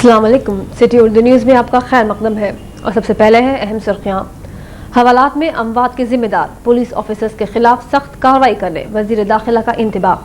अस्सलाम वालेकुम। City Urdu news में आपका खैर मकदम है और सबसे पहले है अहम सुर्खियां। हवालात में अमवात के जिम्मेदार पुलिस ऑफिसर्स के खिलाफ सख्त कार्रवाई करने वजीर दाखिला का इंतबाह।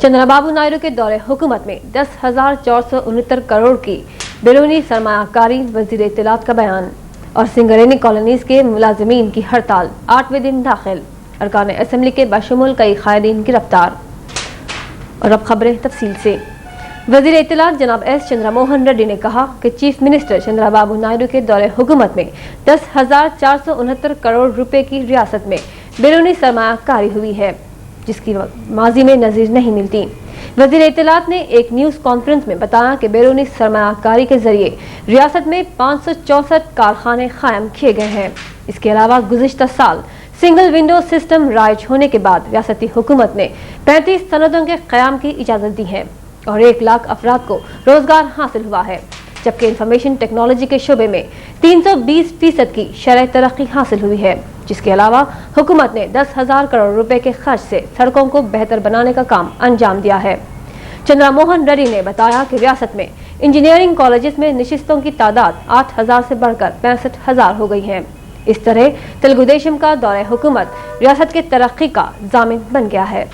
चंद्रबाबू नायडू के दौरे हुकूमत में 10,469 करोड़ की बैरूनी सरमायाकारी, वजीर इत्तलात का बयान। और सिंगरेनी कॉलोनीज के मुलाजिमीन की हड़ताल 8वें दिन दाखिल। अरकान असम्बली के बशमूल कई कायदीन गिरफ्तार। और अब खबरें तफसील से। वजीर इत्तलात जनाब एस चंद्रमोहन रेड्डी ने कहा कि चीफ मिनिस्टर चंद्रबाबू नायडू के दौरे हुकूमत में 10,469 करोड़ रुपए की रियासत में बैरूनी सरमायाकारी हुई है, जिसकी माजी में नजीर नहीं मिलती। वजीर इत्तलात ने एक न्यूज कॉन्फ्रेंस में बताया कि बैरूनी सरमायाकारी के जरिए रियासत में 564 कारखाने कायम किए गए हैं। इसके अलावा गुज़िश्ता साल सिंगल विंडो सिस्टम राइज होने के बाद रियासती हुकूमत ने 35 सनदों के क़याम की इजाजत दी है और 1 लाख अफराद को रोजगार हासिल हुआ है, जबकि इंफॉर्मेशन टेक्नोलॉजी के शोबे में 320% की शरह तरक्की हासिल हुई है। जिसके अलावा हुकूमत ने 10,000 करोड़ रुपए के खर्च से सड़कों को बेहतर बनाने का काम अंजाम दिया है। चंद्रमोहन रेड्डी ने बताया कि रियासत में इंजीनियरिंग कॉलेजेस में नशिस्तों की तादाद 8,000 से बढ़कर 65,000 हो गई है। इस तरह तेलुगु देशम का दौरे हुकूमत रियासत के तरक्की का जामिन बन गया है।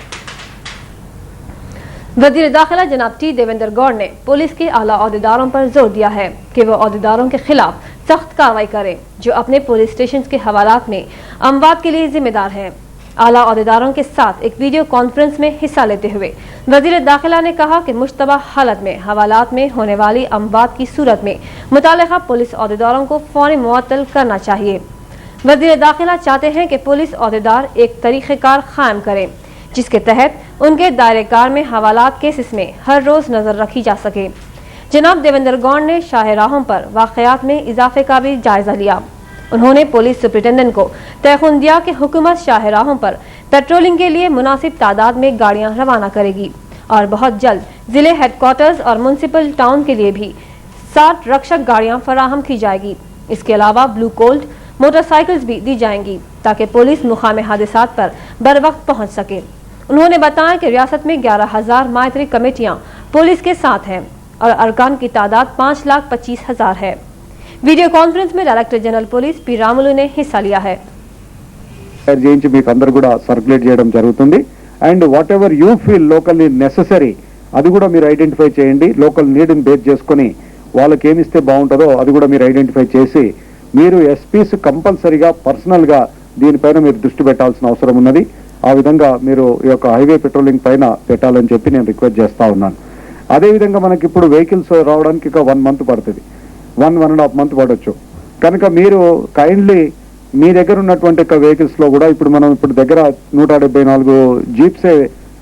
वजीर दाखिला जनाब टी देवेंद्र गौड़ ने पुलिस के आला अहदेदारों पर जोर दिया है कि वो अहदेदारों के खिलाफ सख्त कार्रवाई करें जो अपने पुलिस स्टेशन के हवालात में अमवात के लिए जिम्मेदार हैं। आला अहदेदारों के साथ एक वीडियो कॉन्फ्रेंस में हिस्सा लेते हुए वजीर दाखिला ने कहा कि मुश्तबा हालत में हवालात में होने वाली अमवात की सूरत में मुतालिका पुलिस अहदेदारों को फौरी मुअत्तल करना चाहिए। वजीर दाखिला चाहते हैं कि पुलिस अहदेदार एक तरीक़ेकार कायम करें जिसके तहत उनके दायरेकार में हवालात केसेस में हर रोज नजर रखी जा सके। जनाब देवेंद्र गौड़ ने शाहराहों पर वाकयात में इजाफे का भी जायजा लिया। उन्होंने पुलिस सुपरिटेंडेंट को तयखुन दिया कि हुकूमत शाहराहों पर पेट्रोलिंग के लिए मुनासिब तादाद में गाड़ियां रवाना करेगी और बहुत जल्द जिले हेडक्वार्टर्स और म्युनिसिपल टाउन के लिए भी 60 रक्षक गाड़ियां फराहम की जाएगी। इसके अलावा ब्लू कोल्ड मोटरसाइकिल्स भी दी जाएंगी ताकि पुलिस मुकाम हादसात पर बर वक्त पहुँच सके। उन्होंने बताया कि रियासत में 11,000 माइत्री कमेटियां पुलिस के साथ हैं और अरकान की तादाद 5,25,000 है। वीडियो कॉन्फ्रेंस में director general police P Ramulu ने हिस्सा लिया है। చేయించి మీకు అందరూ కూడా సర్క్యులేట్ చేయడం జరుగుతుంది and what ever you feel locally necessary అది కూడా మీరు ఐడెంటిఫై చేయండి. లోకల్ నీడ్ని బేస్ చేసుకొని వాళ్ళకి ఏమి ఇస్తే బాగుంటుందో అది కూడా మీరు ఐడెంటిఫై చేసి మీరు ఎస్పీస్ కంపల్సరీగా పర్సనల్గా దీనిపైన మీరు దృష్టి పెట్టాల్సిన అవసరం ఉన్నది. ఆ విధంగా మీరు ఈ యొక్క హైవే పెట్రోలింగ్ పైన పెట్టాలని చెప్పి నేను రిక్వెస్ట్ చేస్తా ఉన్నాను. అదేవిధంగా మనకి ఇప్పుడు వెహికల్స్ రావడానికి ఇక 1 మంత్ పడుతుంది, 1.5 మంత్ పడవచ్చు. కనుక మీరు కైండ్లీ మీ దగ్గర ఉన్నటువంటి వెహికల్స్ లో కూడా ఇప్పుడు మనం ఇప్పుడు దగ్గర 174 జీప్సే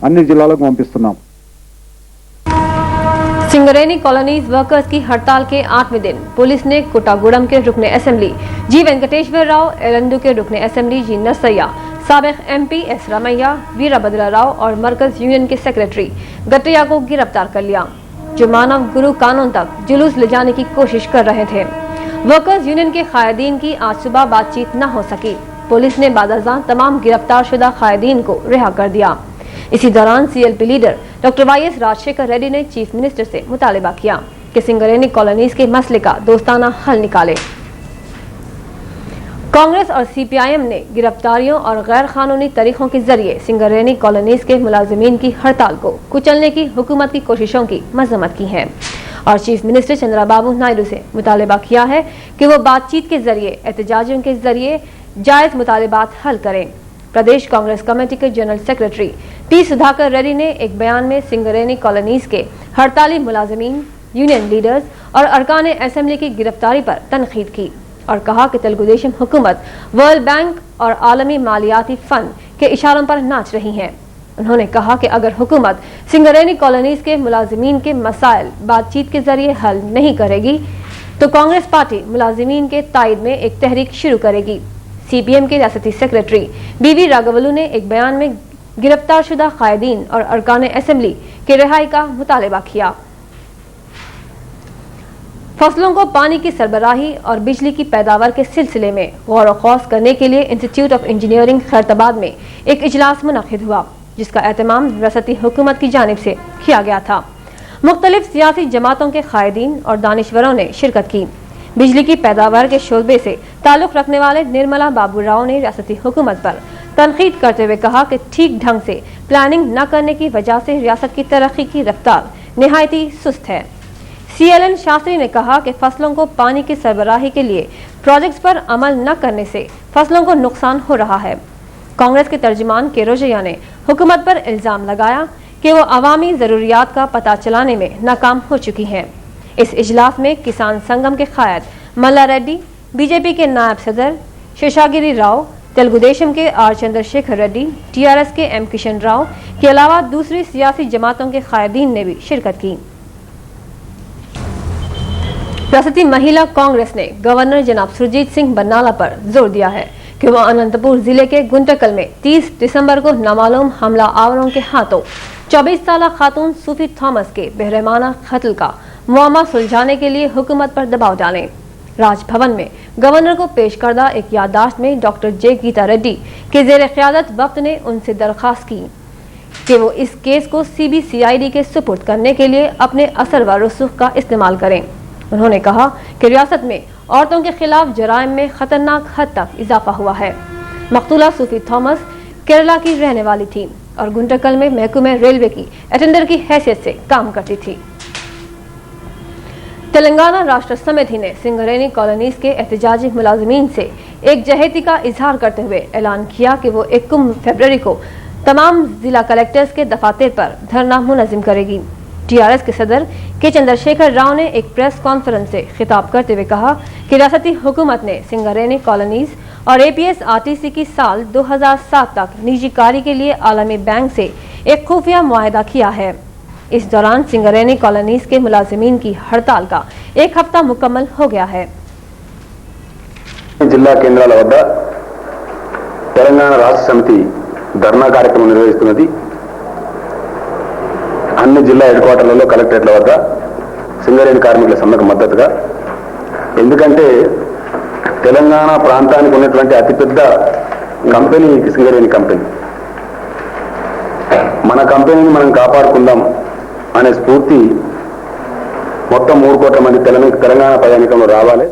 అన్ని జిల్లాలకు పంపిస్తున్నాం. सिंगरेनी कॉलोनीज वर्कर्स की हड़ताल के 8वें दिन पुलिस ने कोटागुड़म के रुकने असेंबली जी वेंकटेश्वर राव, एलंदू के रुकने असेंबली जी नरसैया, साबिक MP S रामैया, वीरभद्र राव और मरकज यूनियन के सेक्रेटरी गट्टैया को गिरफ्तार कर लिया, जो मानव गुरु कानून तक जुलूस ले जाने की कोशिश कर रहे थे। वर्कर्स यूनियन के कायदीन की आज सुबह बातचीत न हो सकी। पुलिस ने बादशाह तमाम गिरफ्तार शुदा कायदीन को रिहा कर दिया। इसी दौरान CLP leader doctor YS Rajasekhara Reddy ने चीफ मिनिस्टर से मुतालिबा किया कि सिंगरेनी कॉलोनीज के मसले का दोस्ताना हल निकाले। कांग्रेस और CPIM ने गिरफ्तारियों और गैर कानूनी तरीकों के जरिए सिंगरेनी कॉलोनीज के मुलाजिमीन की हड़ताल को कुचलने की हुकूमत की कोशिशों की मजम्मत की है और चीफ मिनिस्टर चंद्रबाबू नायडू से मुतालिबा किया है कि वो बातचीत के जरिए एहतजाजों के जरिए जायज मुतालिबात हल करें। प्रदेश कांग्रेस कमेटी के general secretary P Sudhakar Reddy ने एक बयान में सिंगरेनी कॉलोनीज के हड़ताली मुलाजिमीन, यूनियन लीडर्स और अरकान असेंबली की गिरफ्तारी पर तनकीद की और कहा कि तेलुगु देशम हुकूमत वर्ल्ड बैंक और आलमी मालियाती फंड के इशारों पर नाच रही है। उन्होंने कहा कि अगर हुकूमत सिंगरेनी कॉलोनीज के मुलाजिमीन के मसाइल बातचीत के जरिए हल नहीं करेगी तो कांग्रेस पार्टी मुलाजिमीन के तायद में एक तहरीक शुरू करेगी। CPM के रियासती सेक्रेटरी BV राघवलू ने एक बयान में गिरफ्तार शुदा कायदीन और अरकान असेंबली के रिहाई का मुतालिबा किया। फसलों को पानी की सरबराही और बिजली की पैदावार के सिलसिले में गौर व खौस करने के लिए इंस्टीट्यूट ऑफ इंजीनियरिंग खैरताबाद में एक इजलास मुनक्किद हुआ, जिसका एहतमाम रियासती हुकूमत की जानिब से किया गया था। मुख्तलिफ सियासी जमातों के कायदीन और दानिशवरों ने शिरकत की। बिजली की पैदावार के शोबे से ताल्लुक रखने वाले निर्मला बाबू राव ने रियासती हुकूमत पर तनकीद करते हुए कहा कि ठीक ढंग से प्लानिंग न करने की वजह से रियासत की तरक्की की रफ्तार निहायती सुस्त है। CLN शास्त्री ने कहा कि फसलों को पानी की सरबराही के लिए प्रोजेक्ट्स पर अमल न करने से फसलों को नुकसान हो रहा है। कांग्रेस के तर्जुमान के रोजैया ने हुकूमत पर इल्जाम लगाया कि वो अवामी जरूरियात का पता चलाने में नाकाम हो चुकी हैं। इस इजलास में किसान संगम के कायद मल्ला रेड्डी, बीजेपी के नायब सदर शेषागिरी राव, तेलुगुदेशम के R चंद्रशेखर रेड्डी, TRS के M किशन राव के अलावा दूसरी सियासी जमातों के कायदीन ने भी शिरकत की। रियासती महिला कांग्रेस ने गवर्नर जनाब सुरजीत सिंह बरनाला पर जोर दिया है कि वो अनंतपुर जिले के गुंटकल में 30 दिसंबर को नामालूम हमला आवरों के हाथों 24 साल खातून सूफी थॉमस के बेरहमाना कत्ल का मुआमा सुलझाने के लिए हुकूमत पर दबाव डालें। राजभवन में गवर्नर को पेश करदा एक याददाश्त में डॉक्टर जे गीता रेड्डी के जेर क़यादत वफ्द ने उनसे दरख्वास्त की कि वो इस केस को CBCID के सुपुर्द करने के लिए अपने असर व रसूख का इस्तेमाल करें। उन्होंने कहा कि रियासत में औरतों के खिलाफ जराइम में खतरनाक हद तक इजाफा हुआ है। मकतूला सूफी थॉमस केरला की रहने वाली थी और गुंटकल में महकमे रेलवे की अटेंडर की हैसियत से काम करती थी। तेलंगाना राष्ट्र समिति ने सिंगरेनी कॉलोनीज के एहतजाजी मुलाजिमीन से एक जहेती का इजहार करते हुए ऐलान किया कि वो 1 फरवरी को तमाम जिला कलेक्टर्स के दफातर पर धरना मुनज़्ज़म करेगी। TRS के सदर के चंद्रशेखर राव ने एक प्रेस कॉन्फ्रेंस से खिताब करते हुए कहा कि रियासती हुकूमत ने सिंगरेनी कॉलोनीज और APS RTC की साल 2007 तक निजीकारी के लिए आलमी बैंक से एक खुफिया मुआहदा किया है। इस दौरान सिंगरेनी कॉलोनीज के मुलाजिमीन की हड़ताल का 1 हफ्ता मुकम्मल हो गया है। जिला केंद्राల వద్ద తెలంగాణ రాష్ట్ర సమితి ధర్నా కార్యక్రమం నిర్వహిస్తున్నది। అన్ని జిల్లా హెడ్ క్వార్టర్లలో కలెక్టరేట్ల వద్ద సింగరేణి కార్మికుల సమ్మెకు మద్దతుగా, ఎందుకంటే తెలంగాణ ప్రాంతానికి ఉన్నటువంటి అతిపెద్ద కంపెనీ సింగరేణి కంపెనీ, మన కంపెనీని మనం కాపాడుకుందాం అనే స్ఫూర్తి మొత్తం 3 కోట్ల మంది తెలంగాణ ప్రజానీకంలో రావాలి।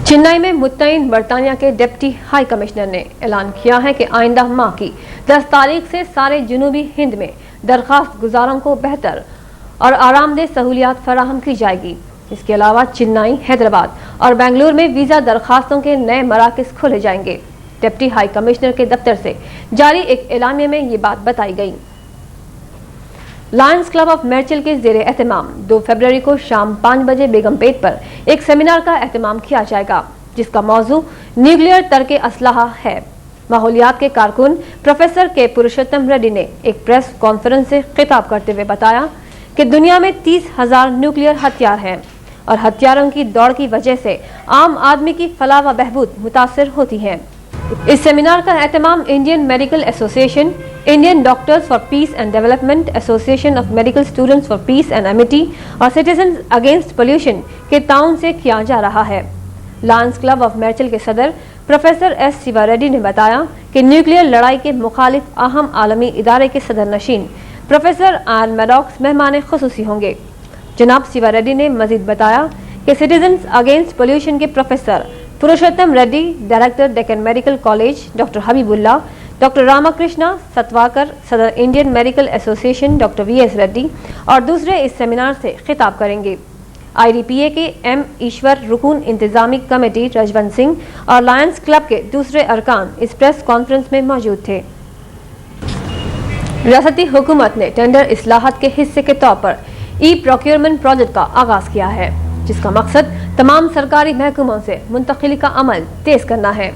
चेन्नई में मुत्तईन बरतानिया के डिप्टी हाई कमिश्नर ने ऐलान किया है कि आइंदा माह की 10 तारीख से सारे जुनूबी हिंद में दरखास्त गुजारों को बेहतर और आरामदेह सहूलियात फराहम की जाएगी। इसके अलावा चेन्नई, हैदराबाद और बेंगलुरु में वीजा दरखास्तों के नए मराकज़ खोले जाएंगे। डिप्टी हाई कमिश्नर के दफ्तर से जारी एक एलामिये में ये बात बताई गई। लायंस क्लब ऑफ मेरचल के जेरे एहतमाम 2 फरवरी को शाम 5 बजे बेगमपेट पर एक सेमिनार का एहतमाम किया जाएगा, जिसका मौजू न्यूक्लियर तरके असलाहा है। माहौलियात के कारकुन प्रोफेसर के पुरुषोत्तम रेड्डी ने एक प्रेस कॉन्फ्रेंस से खिताब करते हुए बताया कि दुनिया में 30,000 न्यूक्लियर हथियार हैं और हथियारों की दौड़ की वजह से आम आदमी की फलाह व बहबूद मुतासिर होती है। इस सेमिनार का एहतमाम Indian medical association, Indian doctors for peace and development, association of medical students for peace and amity और सिटीजन्स अगेंस्ट पोल्यूशन के ताउन से किया जा रहा है। लायंस क्लब ऑफ मेरचल के सदर प्रोफेसर S शिवा रेड्डी ने बताया कि न्यूक्लियर लड़ाई के मुखालिफ अहम आलमी इदारे के सदर नशीन प्रोफेसर आन मैडॉक्स मेहमान खुसूसी होंगे। जनाब शिवा रेड्डी ने मजीद बताया कि सिटीजन्स अगेंस्ट पोल्यूशन के professor Purushottam Reddy, director Deccan medical college doctor Habibullah, doctor Ramakrishna Satwakar, सदर Indian medical association doctor VS Reddy और दूसरे इस सेमिनार से खिताब करेंगे। IDPA के M ईश्वर, रुकून इंतजामी कमेटी रजवंत सिंह और लायंस क्लब के दूसरे अरकान इस प्रेस कॉन्फ्रेंस में मौजूद थे। रियासती हुकूमत ने टेंडर इस्लाहत के हिस्से के तौर पर प्रोक्योरमेंट प्रोजेक्ट का आगाज किया है, जिसका मकसद तमाम सरकारी महकमों से मुंतकिली का अमल तेज करना है।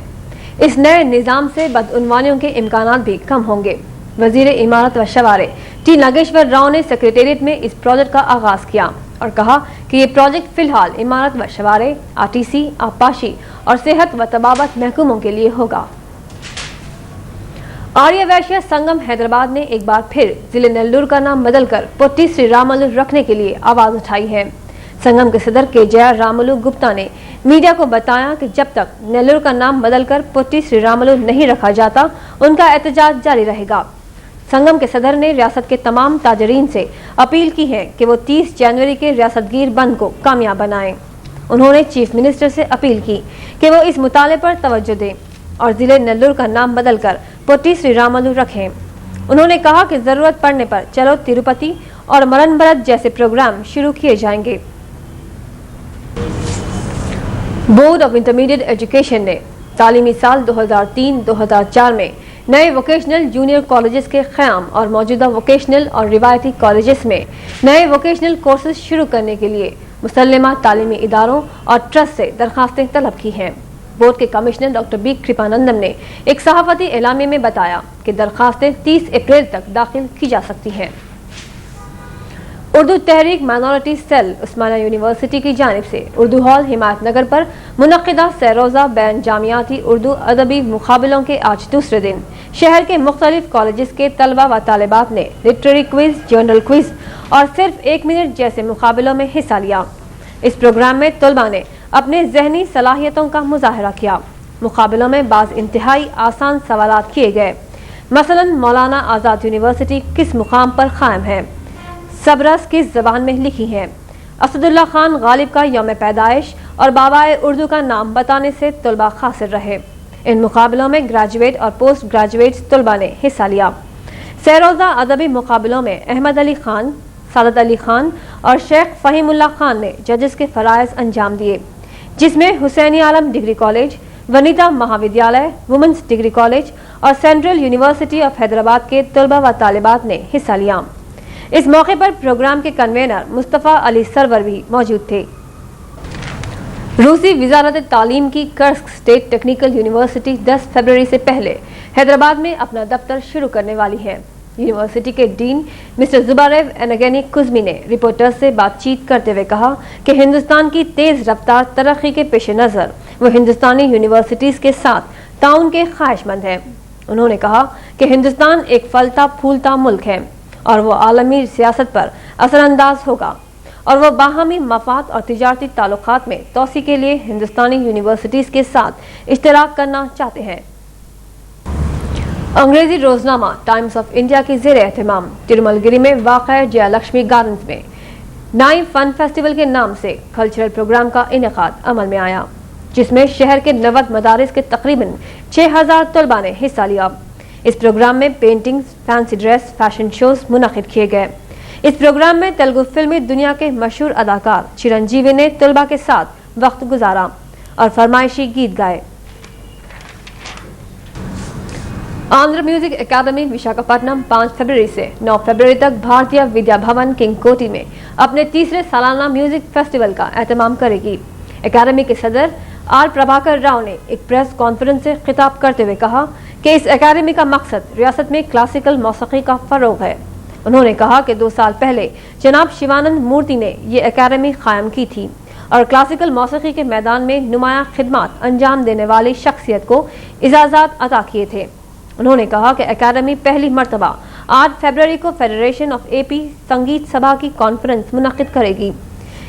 इस नए निज़ाम से बदउनवानियों के इम्कानात भी कम होंगे। वजीर इमारत व शवारे T नागेश्वर राव ने सेक्रेटेरिएट में इस प्रोजेक्ट का आगाज किया और कहा कि ये प्रोजेक्ट फिलहाल इमारत व शवारे, RTC, आबपाशी और सेहत व तबाबत महकमों के लिए होगा। आर्य वैश्य संगम हैदराबाद ने एक बार फिर जिले नेल्लूर का नाम बदलकर पोट्टी श्री रामुलु रखने के लिए आवाज उठाई है। संगम के सदर KJR रामुलु गुप्ता ने मीडिया को बताया कि जब तक नेल्लूर का नाम बदलकर पोट्टी श्री रामुलु नहीं रखा जाता, उनका एहतजाज जारी रहेगा। संगम के सदर ने रियासत के तमाम ताजरीन से अपील की है कि वो 30 जनवरी के रियासतगीर बंद को कामयाब बनाएं। उन्होंने चीफ मिनिस्टर से अपील की कि वो इस मुताले पर तवज्जो दें और जिले नेल्लूर का नाम बदलकर पोटी श्री रामलू रखें। उन्होंने कहा कि जरूरत पड़ने पर चलो तिरुपति और मरण भरत जैसे प्रोग्राम शुरू किए जाएंगे। बोर्ड ऑफ इंटरमीडिएट एजुकेशन ने तालीमी साल 2003-2004 में नए वोकेशनल जूनियर कॉलेजेस के क़याम और मौजूदा वोकेशनल और रिवायती कॉलेजेस में नए वोकेशनल कोर्सेज शुरू करने के लिए मुसल्लमा तालीमी इदारों और ट्रस्ट से दरखास्तें तलब की हैं। बोर्ड के कमिश्नर डॉक्टर बी कृपानंदम ने एक सहाफती एलामे में बताया कि दरखास्तें 30 अप्रैल तक दाखिल की जा सकती हैं। उर्दू तहरीक माइनॉरिटी सेल उस्मानिया यूनिवर्सिटी की जानिब से उर्दू हॉल हिमायत नगर पर मुनक्किदा सरोजा बैन जामियाती उर्दू अदबी मुकाबलों के आज दूसरे दिन शहर के मुख्तलिफ कॉलेजेस के तलबा व तालिबात ने लिटरेरी क्विज, जनरल क्विज और सिर्फ 1 मिनट जैसे मुकाबलों में हिस्सा लिया। इस प्रोग्राम में तलबा ने अपने जहनी सलाहियतों का मुजाहरा किया। मुकाबलों में बाज़ इंतहाई आसान सवालात किए गए। मसलन मौलाना आज़ाद यूनिवर्सिटी किस मुकाम पर कायम है, सबरस किस जबान में लिखी है, असदुल्ला खान गालिब का यौम पैदाइश और बाबाए उर्दू का नाम बताने से तलबा खासिर रहे। इन मुकाबलों में ग्रेजुएट और पोस्ट ग्रेजुएट तलबा ने हिस्सा लिया। सरोजा अदबी मुकाबलों में अहमद अली खान, सादत अली खान और शेख फहीमुल्ला खान ने जजेस के फराइज अंजाम दिए, जिसमें हुसैनी आलम डिग्री कॉलेज, वनिता महाविद्यालय, वुमेन्स डिग्री कॉलेज और सेंट्रल यूनिवर्सिटी ऑफ हैदराबाद के तलबा व तालिबात ने हिस्सा लिया। इस मौके पर प्रोग्राम के कन्वेनर मुस्तफ़ा अली सरवर भी मौजूद थे। रूसी वजारत तालीम की कर्स्क स्टेट टेक्निकल यूनिवर्सिटी 10 फरवरी से पहले हैदराबाद में अपना दफ्तर शुरू करने वाली है। यूनिवर्सिटी के डीन मिस्टर जुबारेव एनगेनी कुज़मी ने रिपोर्टर्स से बातचीत करते हुए कहा कि हिंदुस्तान की तेज रफ्तार तरक्की के पेश नज़र वो हिंदुस्तानी यूनिवर्सिटीज़ के साथ ताउन के ख्वाहिशमंद है। उन्होंने कहा कि हिंदुस्तान एक फलता फूलता मुल्क है और वो आलमी सियासत पर असरअंदाज होगा और वो बाहमी मफाद और तिजारती ताल्लुकात में तोसी के लिए हिंदुस्तानी यूनिवर्सिटीज़ के साथ इश्तराक करना चाहते हैं। अंग्रेजी रोजनामा टाइम्स ऑफ इंडिया की ज़ेर एहतमाम तिरुमलगिरी में वाक़या जयलक्ष्मी गार्डन्स में नाई फन फेस्टिवल के नाम से कल्चरल प्रोग्राम का इनेकाद अमल में आया, जिसमें शहर के 90 मदारिस के तकरीबन 6000 तलबा ने हिस्सा लिया। इस प्रोग्राम में paintings, fancy dress, fashion shows मुनक़िद किए गए। इस प्रोग्राम में तेलुगु फिल्मी दुनिया के मशहूर अदाकार चिरंजीवी ने तलबा के साथ वक्त गुजारा और फरमाइशी गीत गाए। आंध्र म्यूजिक एकेडमी विशाखापट्टनम 5 फरवरी से 9 फरवरी तक भारतीय विद्या भवन किंग कोटी में अपने तीसरे सालाना म्यूजिक फेस्टिवल का एहतमाम करेगी। एकेडमी के सदर आर प्रभाकर राव ने एक प्रेस कॉन्फ्रेंस से खिताब करते हुए कहा कि इस एकेडमी का मकसद रियासत में क्लासिकल मौसीकी का फरोग है। उन्होंने कहा कि 2 साल पहले जनाब शिवानंद मूर्ति ने ये एकेडमी कायम की थी और क्लासिकल मौसीकी के मैदान में नुमाया खिदमात अंजाम देने वाली शख्सियत को इजाज़त अता किए थे। उन्होंने कहा कि एकेडमी पहली मरतबा 8 फरवरी को फेडरेशन ऑफ एपी संगीत सभा की कॉन्फ्रेंस मुनक़िद करेगी।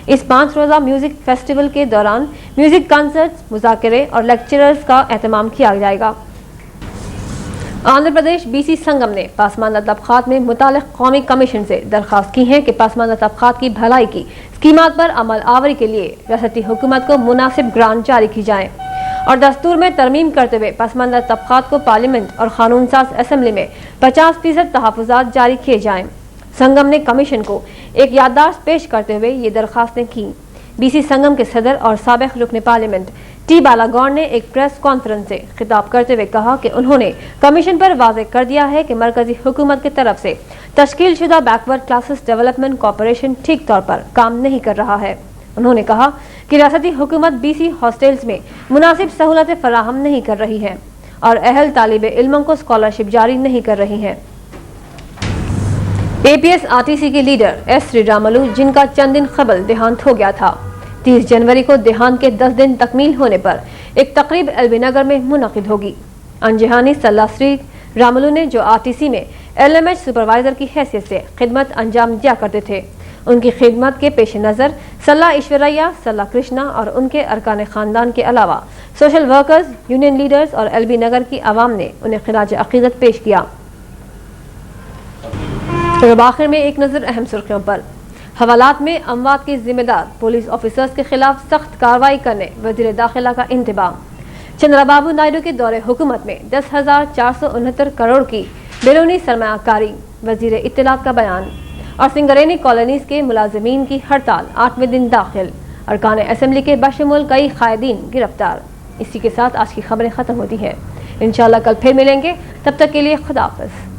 इस 5 रोज़ा म्यूजिक फेस्टिवल के दौरान म्यूजिक कॉन्सर्ट्स, मुज़ाकरे और लेक्चरर्स का एहतमाम किया जाएगा। आंध्र प्रदेश बीसी संगम ने पासमानदा तबक़ात में मुतालिक कौमी कमीशन से दरख्वास्त की है कि पासमानदा तबक़ात की भलाई की स्कीमात पर अमल आवरी के लिए रियासती हुकूमत को मुनासिब ग्रांट जारी की जाए और दस्तूर में तरमीम करते हुए पासमानदा तबक़ात को पार्लियामेंट और कानून साज असम्बली में 50% तहफ़्फ़ुज़ात जारी किए जाएं। संगम ने कमीशन को एक याददाश्त पेश करते हुए ये दरख्वास्तें की। बीसी संगम के सदर और साबिक़ रुकन पार्लियामेंट टी बालागौड़ ने एक प्रेस कॉन्फ्रेंस से खिताब करते हुए कहा कि उन्होंने कमीशन पर वाज़ेह कर दिया है कि मरकजी हुकूमत की तरफ से तश्कील शुदा बैकवर्ड क्लासेस डेवलपमेंट कॉर्पोरेशन ठीक तौर पर काम नहीं कर रहा है। उन्होंने कहा कि रियासती हुकूमत बीसी हॉस्टल्स में मुनासिब सहूलतें फराहम नहीं कर रही है और अहल तालिब इल्मों को स्कॉलरशिप जारी नहीं कर रही है। एपीएस आरटीसी के लीडर एस श्री रामलू, जिनका चंद दिन कबल देहांत हो गया था, 30 जनवरी को देहांत के 10 दिन तकमील होने पर एक तकरीब एलबी नगर में मुनक़िद होगी। अनजहानी सल्ला श्री रामलू ने जो आरटीसी में एलएमएच सुपरवाइजर की हैसियत से खिदमत अंजाम दिया करते थे, उनकी खिदमत के पेश नज़र सल्ला ईश्वरैया, सल्ला कृष्णा और उनके अरकान ख़ानदान के अलावा सोशल वर्कर्स, यूनियन लीडर्स और एलबी नगर की आवाम ने उन्हें खिराज अक़ीदत पेश किया। پھر اب آخر میں ایک نظر اہم سرخیوں پر۔ حوالات میں اموات کے ذمہ دار پولیس آفیسرز کے خلاف سخت کارروائی کرنے وزیر داخلہ کا انتباہ۔ چندرا بابو نائیڈو کے دور حکومت میں 10,469 کروڑ کی بیرونی سرمایہ کاری، وزیر اطلاعات کا بیان۔ اور سنگرینی کالونیز کے ملازمین کی ہڑتال 8ویں دن داخل، ارکان اسمبلی کے بشمول کئی قائدین گرفتار۔ اسی کے ساتھ آج کی خبریں ختم ہوتی ہیں۔ انشاءاللہ کل پھر ملیں گے، تب تک کے لیے خدا حافظ۔